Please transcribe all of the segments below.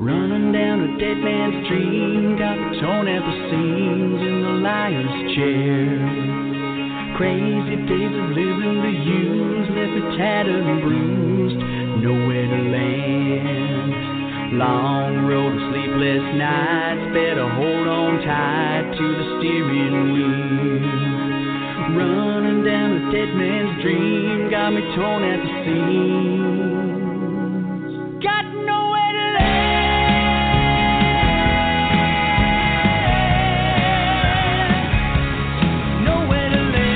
Running down a dead man's dream, got torn at the seams in the liar's chair. Crazy days of living the use left me tattered and bruised, nowhere to land. Long road of sleepless nights, better hold on tight to the steering wheel. Running down a dead man's dream, got me torn at the seams. Got nowhere to land, nowhere to land.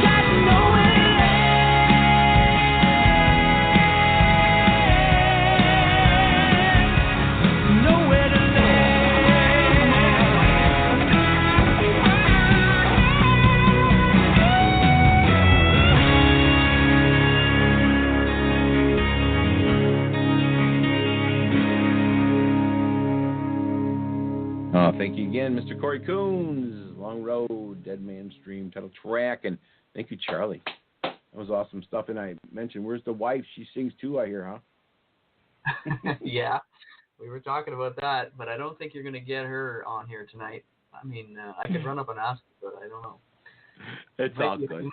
Got nowhere to land, nowhere to Thank you again, Mr. Corey Coons. Long Road, Dead Man's Dream title track. And thank you, Charlie. That was awesome stuff. And I mentioned, where's the wife? She sings too, I hear, huh? Yeah, we were talking about that, but I don't think you're going to get her on here tonight. I mean, I could run up and ask her, but I don't know. It's all good.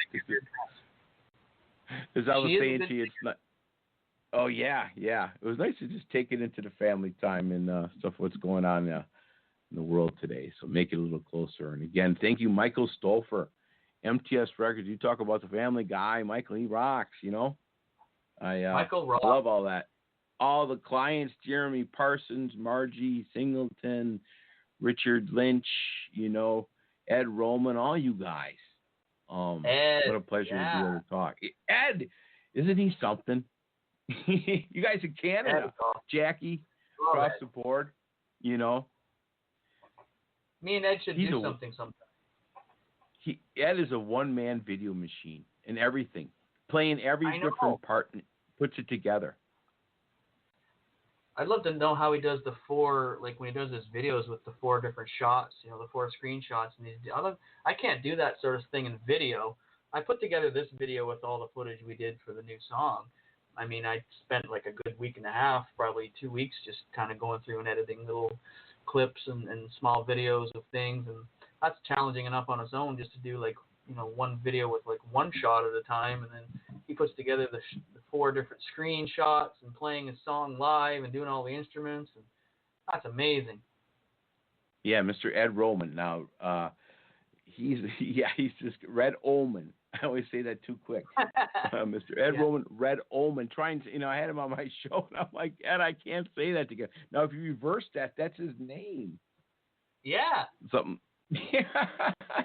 As I was saying to you, it's not. Oh, yeah. It was nice to just take it into the family time and stuff, what's going on in the world today. So make it a little closer. And again, thank you, Michael Stolfer, MTS Records. You talk about the family guy, Michael, he rocks, you know. Michael rocks. Love all that. All the clients, Jeremy Parsons, Margie Singleton, Richard Lynch, you know, Ed Roman, all you guys. Ed, what a pleasure to be able to talk. Ed, isn't he something? You guys in Canada, Jackie, across the board, you know. Me and Ed should do something sometime. Ed is a one-man video machine and everything, playing every different part and puts it together. I'd love to know how he does the four, like when he does his videos with the 4 different shots, you know, the 4 screenshots. And I can't do that sort of thing in video. I put together this video with all the footage we did for the new song. I mean, I spent like a good week and a half, probably 2 weeks, just kind of going through and editing little clips and small videos of things. And that's challenging enough on its own just to do like, you know, one video with like one shot at a time. And then he puts together the 4 different screenshots and playing his song live and doing all the instruments. And that's amazing. Yeah, Mr. Ed Roman. Now, he's just Red Omen. I always say that too quick. Mr. Ed Roman, Red Omen. Trying to, you know, I had him on my show, and I'm like, Ed, I can't say that together. Now, if you reverse that, that's his name. Yeah. Something. Yeah,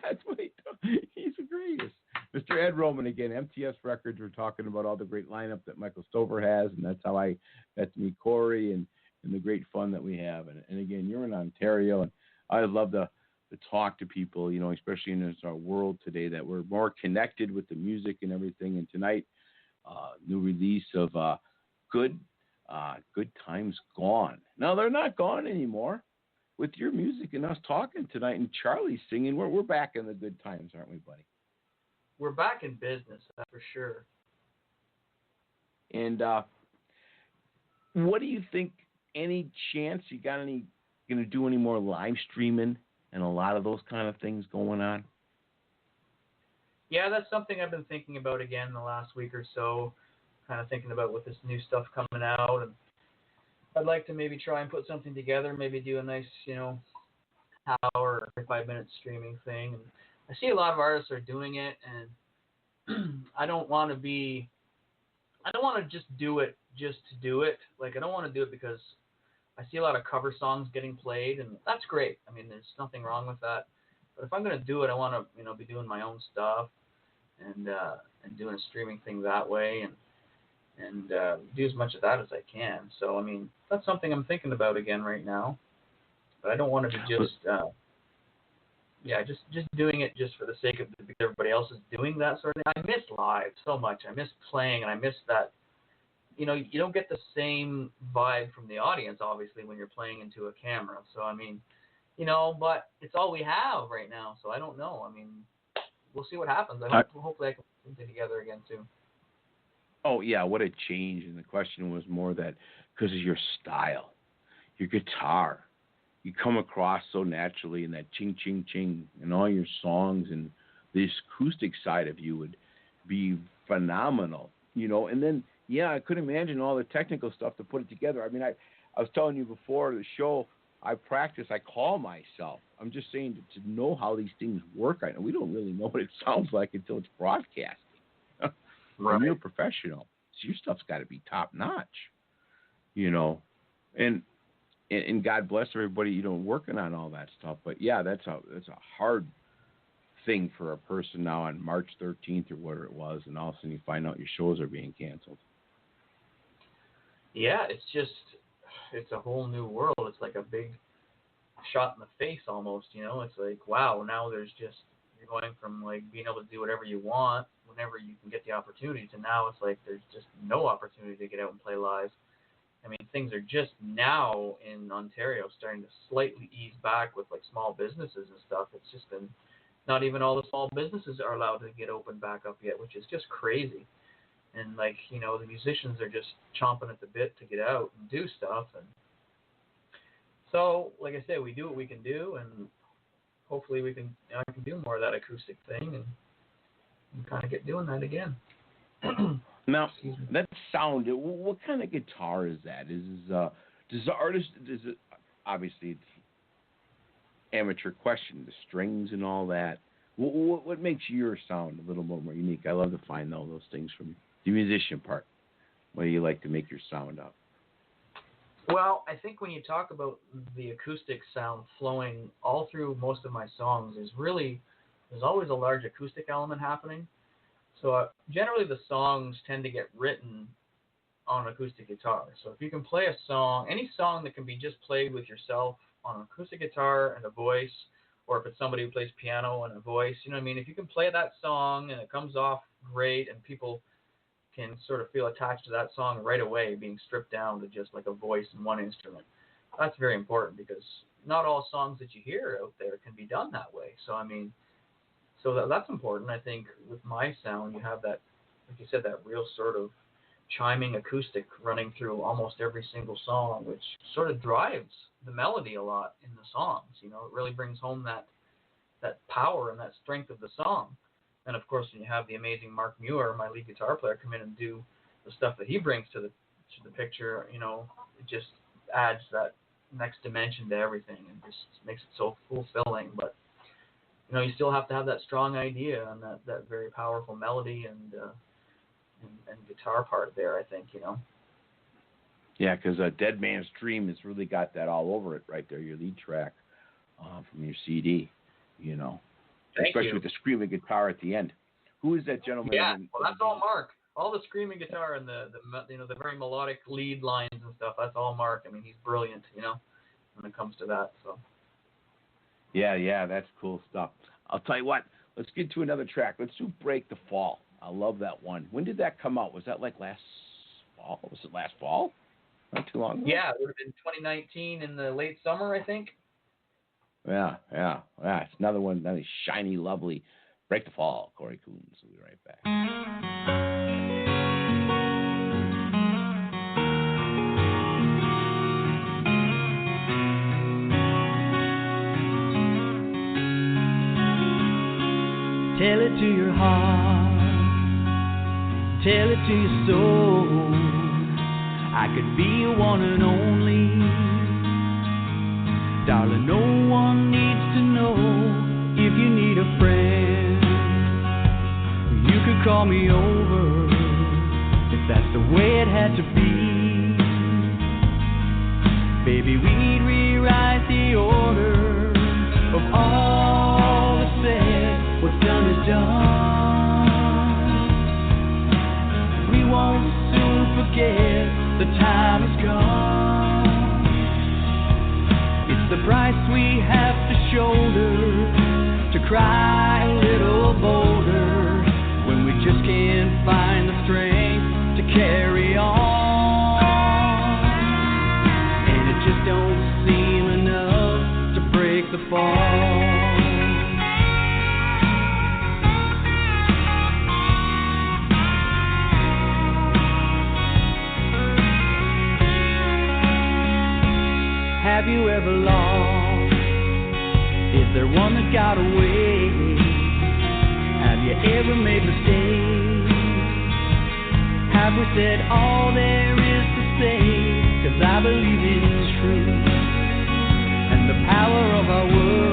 that's what he does. He's the greatest. Mr. Ed Roman, again, MTS Records. We're talking about all the great lineup that Michael Stover has, and that's how that's me, Corey, and the great fun that we have. And again, you're in Ontario, and I love to talk to people, you know, especially in this our world today, that we're more connected with the music and everything. And tonight, new release of Good Times Gone. Now, they're not gone anymore. With your music and us talking tonight and Charlie singing, we're back in the good times, aren't we, buddy? We're back in business, that's for sure. And what do you think, any chance you got going to do any more live streaming and a lot of those kind of things going on? Yeah, that's something I've been thinking about again the last week or so, kind of thinking about with this new stuff coming out. And I'd like to maybe try and put something together, maybe do a nice, you know, hour or 45-minute streaming thing. And I see a lot of artists are doing it, and I don't want to just do it just to do it. Like, I don't want to do it because I see a lot of cover songs getting played, and that's great. I mean, there's nothing wrong with that. But if I'm going to do it, I want to, you know, be doing my own stuff and doing a streaming thing that way, and do as much of that as I can. So, I mean, that's something I'm thinking about again right now. But I don't want to be just doing it just for the sake of because everybody else is doing that sort of thing. I miss live so much. I miss playing, and I miss that. You know, you don't get the same vibe from the audience, obviously, when you're playing into a camera. So, I mean, you know, but it's all we have right now. So I don't know. I mean, we'll see what happens. Hopefully I can put something together again soon. what a change. And the question was more that because of your style, your guitar, you come across so naturally in that ching, ching, ching in all your songs, and this acoustic side of you would be phenomenal, And then, I couldn't imagine all the technical stuff to put it together. I mean, I was telling you before the show, I practice, I call myself. I'm just saying to know how these things work. I know we don't really know what it sounds like until it's broadcast. Right. And you're a professional, so your stuff's got to be top notch, And God bless everybody, working on all that stuff. But that's a hard thing for a person now on March 13th or whatever it was, and all of a sudden you find out your shows are being canceled. Yeah, it's a whole new world. It's like a big shot in the face almost, It's like, wow, now you're going from like being able to do whatever you want whenever you can get the opportunity to now it's like there's just no opportunity to get out and play live. I mean, things are just now in Ontario starting to slightly ease back with like small businesses and stuff. It's just been not even all the small businesses are allowed to get open back up yet, which is just crazy. And like, the musicians are just chomping at the bit to get out and do stuff. And so, like I said, we do what we can do, and hopefully I can do more of that acoustic thing and kind of get doing that again. Now, that sound, what kind of guitar is that? Does the artist, obviously it's amateur question, the strings and all that. What makes your sound a little more unique? I love to find all those things from the musician part. What do you like to make your sound up? Well, I think when you talk about the acoustic sound flowing all through most of my songs there's always a large acoustic element happening. So generally the songs tend to get written on acoustic guitar. So if you can play a song, any song that can be just played with yourself on an acoustic guitar and a voice, or if it's somebody who plays piano and a voice, you know what I mean? If you can play that song and it comes off great and people can sort of feel attached to that song right away, being stripped down to just like a voice and one instrument, that's very important because not all songs that you hear out there can be done that way. So that's important. I think with my sound, you have that, like you said, that real sort of chiming acoustic running through almost every single song, which sort of drives the melody a lot in the songs. It really brings home that power and that strength of the song. And of course, when you have the amazing Mark Muir, my lead guitar player, come in and do the stuff that he brings to the picture, it just adds that next dimension to everything and just makes it so fulfilling. But you still have to have that strong idea and that very powerful melody and guitar part there, I think, Yeah, because Dead Man's Dream has really got that all over it right there, your lead track from your CD, Thank especially you. with the screaming guitar at the end. Who is that gentleman? Yeah, well, that's all Mark. All the screaming guitar and the very melodic lead lines and stuff, that's all Mark. I mean, he's brilliant, when it comes to that, so. Yeah, that's cool stuff. I'll tell you what, let's get to another track. Let's do Break the Fall. I love that one. When did that come out? Was that like last fall? Was it last fall? Not too long ago? Yeah, it would have been 2019 in the late summer, I think. Yeah. It's another one, another shiny, lovely Break the Fall. Corey Coons. We'll be right back. Tell it to your heart, tell it to your soul. I could be your one and only. Darling, no one needs to know. If you need a friend, you could call me over, if that's the way it had to be. Baby, we'd rewrite the order of all the said. What's done is done. We won't soon forget the time has come. It's the price we have to shoulder, to cry a little bolder when we just can't find the strength to carry on. And it just don't seem enough to break the fall. got away. Have you ever made mistakes? Have we said all there is to say? 'Cause I believe in truth and the power of our word.